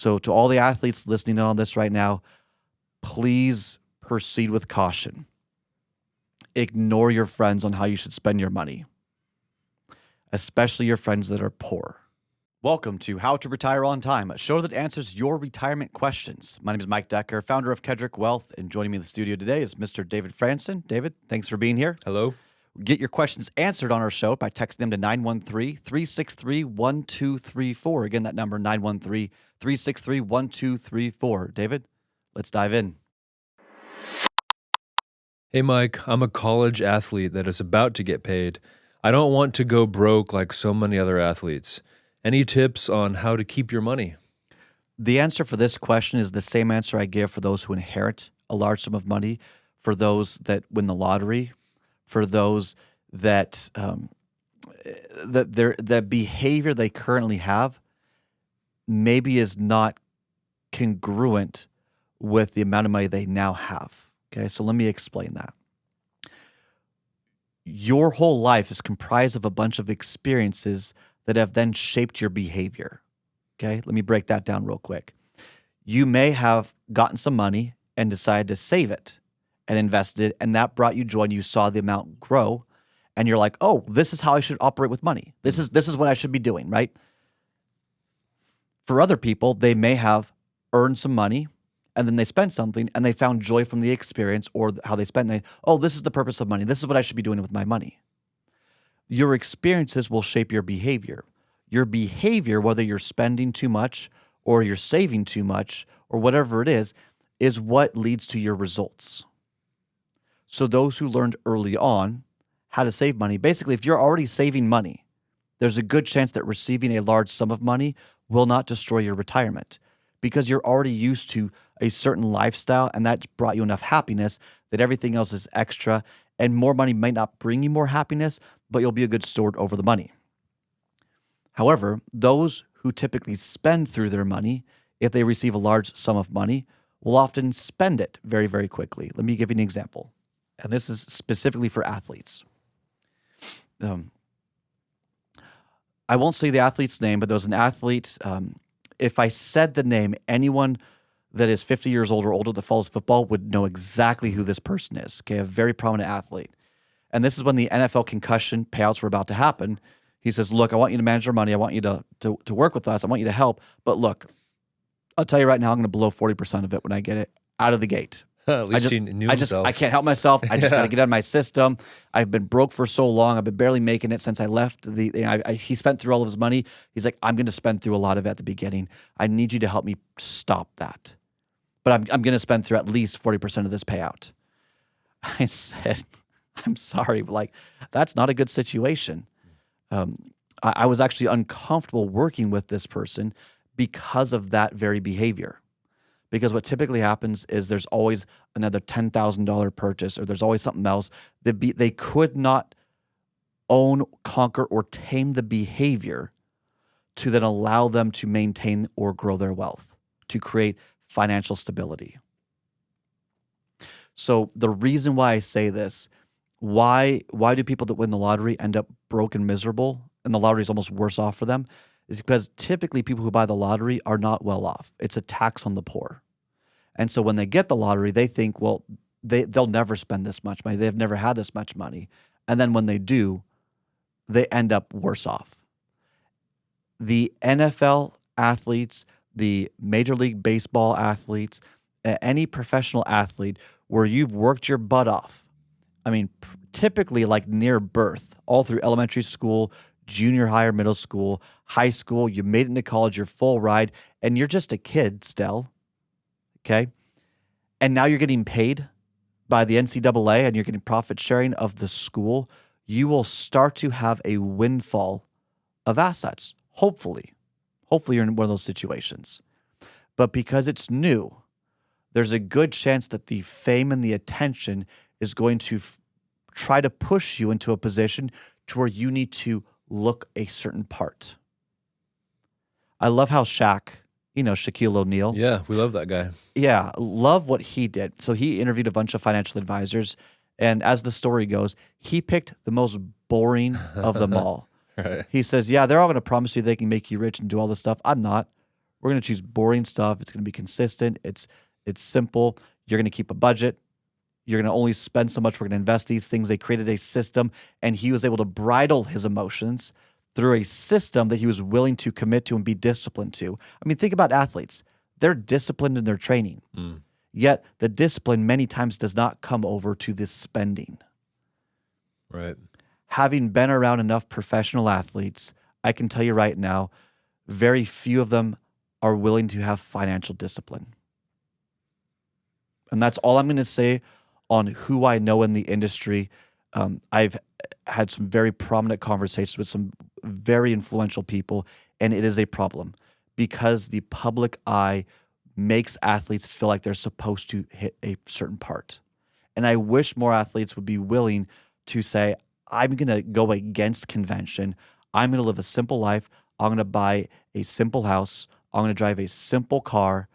So to all the athletes listening on this right now, please proceed with caution. Ignore your friends on how you should spend your money, especially your friends that are poor. Welcome to How to Retire on Time, a show that answers your retirement questions. My name is Mike Decker, founder of Kedrick Wealth, and joining me in the studio today is Mr. David Franson. David, thanks for being here. Hello. Get your questions answered on our show by texting them to 913-363-1234. Again, that number, 913-363-1234. David, let's dive in. Hey, Mike, I'm a college athlete that is about to get paid. I don't want to go broke like so many other athletes. Any tips on how to keep your money? The answer for this question is the same answer I give for those who inherit a large sum of money, for those that win the lottery, for those that the behavior they currently have maybe is not congruent with the amount of money they now have. Okay, so let me explain that. Your whole life is comprised of a bunch of experiences that have then shaped your behavior. Okay, let me break that down real quick. You may have gotten some money and decided to save it and invested it, and that brought you joy, and you saw the amount grow, and you're like, oh, this is how I should operate with money. This is what I should be doing, right? For other people, they may have earned some money, and then they spent something, and they found joy from the experience or how they spent. This is the purpose of money. This is what I should be doing with my money. Your experiences will shape your behavior. Your behavior, whether you're spending too much or you're saving too much or whatever it is what leads to your results. So those who learned early on how to save money, basically, if you're already saving money, there's a good chance that receiving a large sum of money will not destroy your retirement because you're already used to a certain lifestyle, and that's brought you enough happiness that everything else is extra, and more money might not bring you more happiness, but you'll be a good steward over the money. However, those who typically spend through their money, if they receive a large sum of money, will often spend it very, very quickly. Let me give you an example. And this is specifically for athletes. I won't say the athlete's name, but there was an athlete. If I said the name, anyone that is 50 years old or older that follows football would know exactly who this person is. Okay, a very prominent athlete. And this is when the NFL concussion payouts were about to happen. He says, look, I want you to manage your money. I want you to work with us. I want you to help. But look, I'll tell you right now, I'm going to blow 40% of it when I get it out of the gate. At least he knew himself. I can't help myself. I just got to get out of my system. I've been broke for so long. I've been barely making it since I left. He spent through all of his money. He's like, I'm going to spend through a lot of it at the beginning. I need you to help me stop that. But I'm going to spend through at least 40% of this payout. I said, I'm sorry, but that's not a good situation. I was actually uncomfortable working with this person because of that very behavior. Because what typically happens is there's always another $10,000 purchase, or there's always something else that they could not own, conquer, or tame the behavior to then allow them to maintain or grow their wealth, to create financial stability. So the reason why I say this, why do people that win the lottery end up broke and miserable, and the lottery is almost worse off for them, is because typically people who buy the lottery are not well off. It's a tax on the poor. And so when they get the lottery, they think, well, they'll never spend this much money. They've never had this much money. And then when they do, they end up worse off. The NFL athletes, the Major League Baseball athletes, any professional athlete where you've worked your butt off, I mean, typically like near birth, all through elementary school, junior high or middle school, high school, you made it into college, you're full ride, and you're just a kid still, okay? And now you're getting paid by the NCAA and you're getting profit sharing of the school. You will start to have a windfall of assets, hopefully. Hopefully you're in one of those situations. But because it's new, there's a good chance that the fame and the attention is going to try to push you into a position to where you need to look a certain part. I love how Shaquille O'Neal. Yeah, we love that guy. Yeah, love what he did. So he interviewed a bunch of financial advisors, and as the story goes, he picked the most boring of them all. Right. He says, yeah, they're all going to promise you they can make you rich and do all this stuff. I'm not. We're going to choose boring stuff. It's going to be consistent. It's simple. You're going to keep a budget. You're going to only spend so much. We're going to invest these things. They created a system, and he was able to bridle his emotions through a system that he was willing to commit to and be disciplined to. I mean, think about athletes. They're disciplined in their training, yet the discipline many times does not come over to this spending. Right. Having been around enough professional athletes, I can tell you right now, very few of them are willing to have financial discipline. And that's all I'm going to say on who I know in the industry. I've had some very prominent conversations with some very influential people, and it is a problem because the public eye makes athletes feel like they're supposed to hit a certain part. And I wish more athletes would be willing to say, I'm going to go against convention. I'm going to live a simple life. I'm going to buy a simple house. I'm going to drive a simple car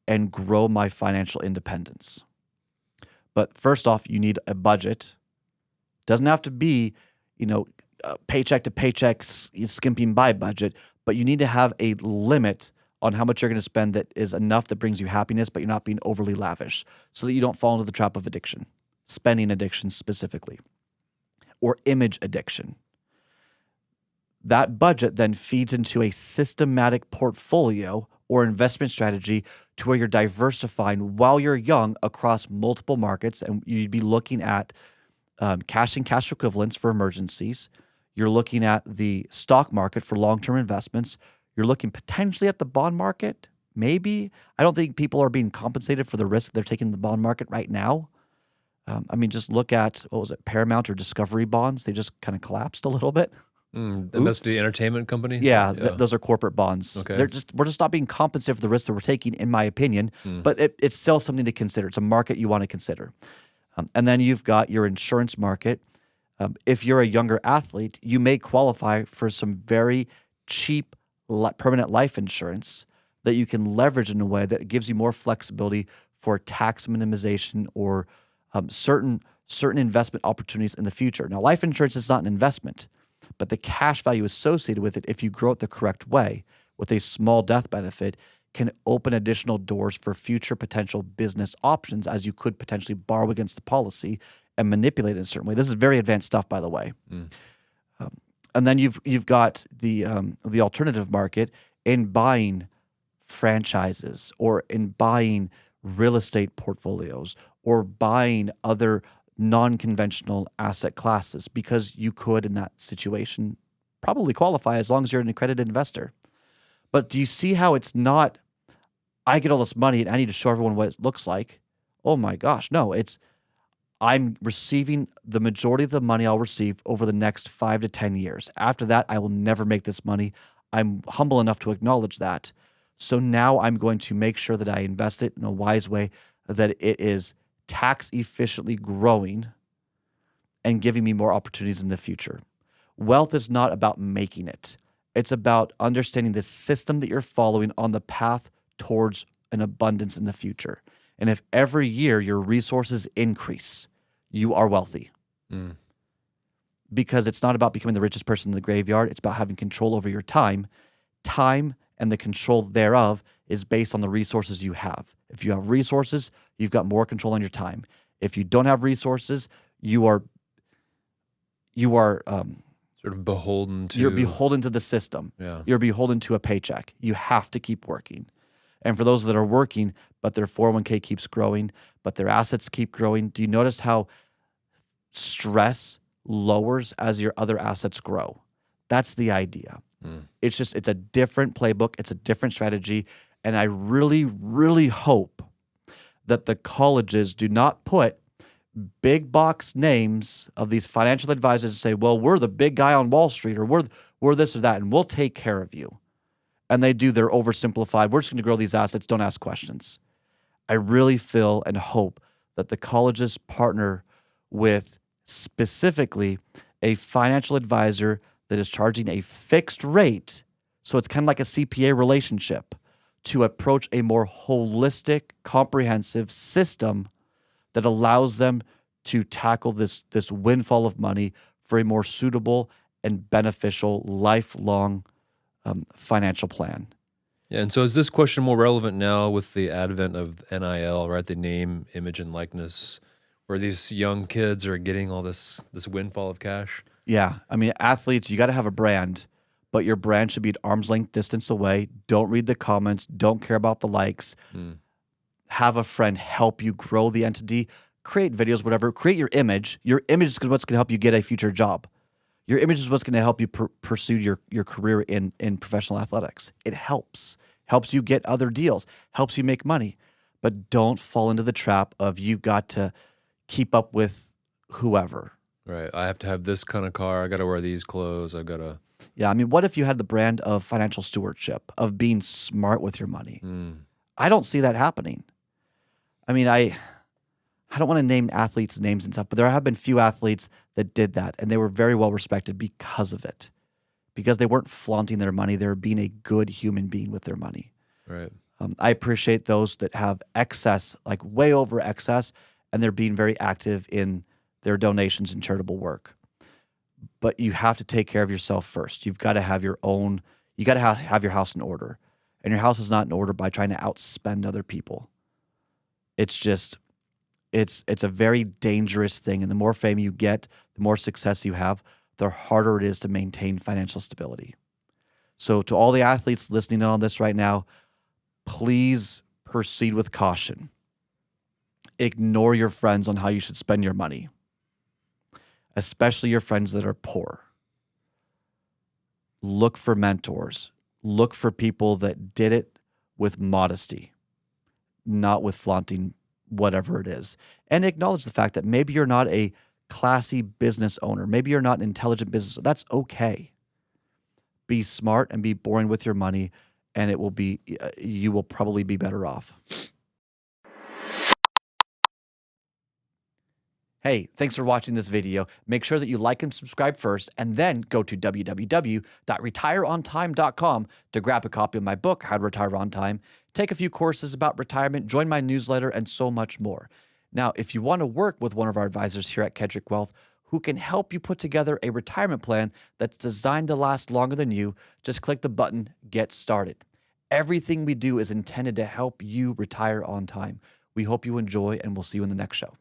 and grow my financial independence. But first off, you need a budget. Doesn't have to be, paycheck to paycheck, skimping by budget, but you need to have a limit on how much you're going to spend that is enough that brings you happiness, but you're not being overly lavish so that you don't fall into the trap of addiction, spending addiction specifically, or image addiction. That budget then feeds into a systematic portfolio or investment strategy to where you're diversifying while you're young across multiple markets, and you'd be looking at cash and cash equivalents for emergencies. You're looking at the stock market for long-term investments. You're looking potentially at the bond market, maybe. I don't think people are being compensated for the risk they're taking in the bond market right now. Just look at, Paramount or Discovery bonds. They just kind of collapsed a little bit. And that's the entertainment company? Yeah, those are corporate bonds. Okay. We're just not being compensated for the risk that we're taking, in my opinion. But it's still something to consider. It's a market you want to consider. And then you've got your insurance market. If you're a younger athlete, you may qualify for some very cheap permanent life insurance that you can leverage in a way that gives you more flexibility for tax minimization or certain investment opportunities in the future. Now, life insurance is not an investment, but the cash value associated with it, if you grow it the correct way with a small death benefit, can open additional doors for future potential business options, as you could potentially borrow against the policy and manipulate it in a certain way. This is very advanced stuff, by the way. And then you've got the alternative market in buying franchises or in buying real estate portfolios or buying other non-conventional asset classes, because you could, in that situation, probably qualify as long as you're an accredited investor. But do you see how it's not, I get all this money and I need to show everyone what it looks like? Oh my gosh, no, it's, I'm receiving the majority of the money I'll receive over the next 5 to 10 years. After that, I will never make this money. I'm humble enough to acknowledge that. So now I'm going to make sure that I invest it in a wise way, that it is tax efficiently growing and giving me more opportunities in the future. Wealth is not about making it. It's about understanding the system that you're following on the path towards an abundance in the future. And if every year your resources increase, you are wealthy. Because it's not about becoming the richest person in the graveyard. It's about having control over your time. Time and the control thereof is based on the resources you have. If you have resources, you've got more control on your time. If you don't have resources, you are sort of beholden to... You're beholden to the system. Yeah. You're beholden to a paycheck. You have to keep working. And for those that are working, but their 401k keeps growing, but their assets keep growing, do you notice how stress lowers as your other assets grow? That's the idea. It's a different playbook. It's a different strategy. And I really, really hope that the colleges do not put big box names of these financial advisors and say, well, we're the big guy on Wall Street, or we're this or that, and we'll take care of you. And they do their oversimplified, we're just going to grow these assets, don't ask questions. I really feel and hope that the colleges partner with specifically a financial advisor that is charging a fixed rate, so it's kind of like a CPA relationship, to approach a more holistic, comprehensive system that allows them to tackle this windfall of money for a more suitable and beneficial lifelong financial plan. Yeah, and so is this question more relevant now with the advent of NIL, right? The name, image, and likeness, where these young kids are getting all this windfall of cash? Yeah. I mean, athletes, you got to have a brand, but your brand should be at arm's length distance away. Don't read the comments. Don't care about the likes. Mm, Have a friend help you grow the entity. Create videos, whatever. Create your image. Your image is what's going to help you get a future job. Your image is what's going to help you pursue your career in professional athletics. It helps you get other deals, helps you make money. But don't fall into the trap of you've got to keep up with whoever. right. I have to have this kind of car. I got to wear these clothes. I got to. Yeah, I mean, what if you had the brand of financial stewardship, of being smart with your money? Mm, I don't see that happening. I mean, I don't want to name athletes' names and stuff, but there have been few athletes that did that, and they were very well respected because of it, because they weren't flaunting their money. They were being a good human being with their money. right. I appreciate those that have excess, like way over excess, and they're being very active in their donations and charitable work. But you have to take care of yourself first. You've got to have your own, you got to have your house in order. And your house is not in order by trying to outspend other people. It's just, it's a very dangerous thing. And the more fame you get, the more success you have, the harder it is to maintain financial stability. So to all the athletes listening in on this right now, please proceed with caution. Ignore your friends on how you should spend your money, especially your friends that are poor. Look for mentors. Look for people that did it with modesty, not with flaunting whatever it is. And acknowledge the fact that maybe you're not a classy business owner. Maybe you're not an intelligent business. That's okay. Be smart and be boring with your money, and it will be, you will probably be better off. Hey, thanks for watching this video. Make sure that you like and subscribe first, and then go to www.retireontime.com to grab a copy of my book, How to Retire on Time, take a few courses about retirement, join my newsletter, and so much more. Now, if you want to work with one of our advisors here at Kedrick Wealth, who can help you put together a retirement plan that's designed to last longer than you, just click the button, Get Started. Everything we do is intended to help you retire on time. We hope you enjoy, and we'll see you in the next show.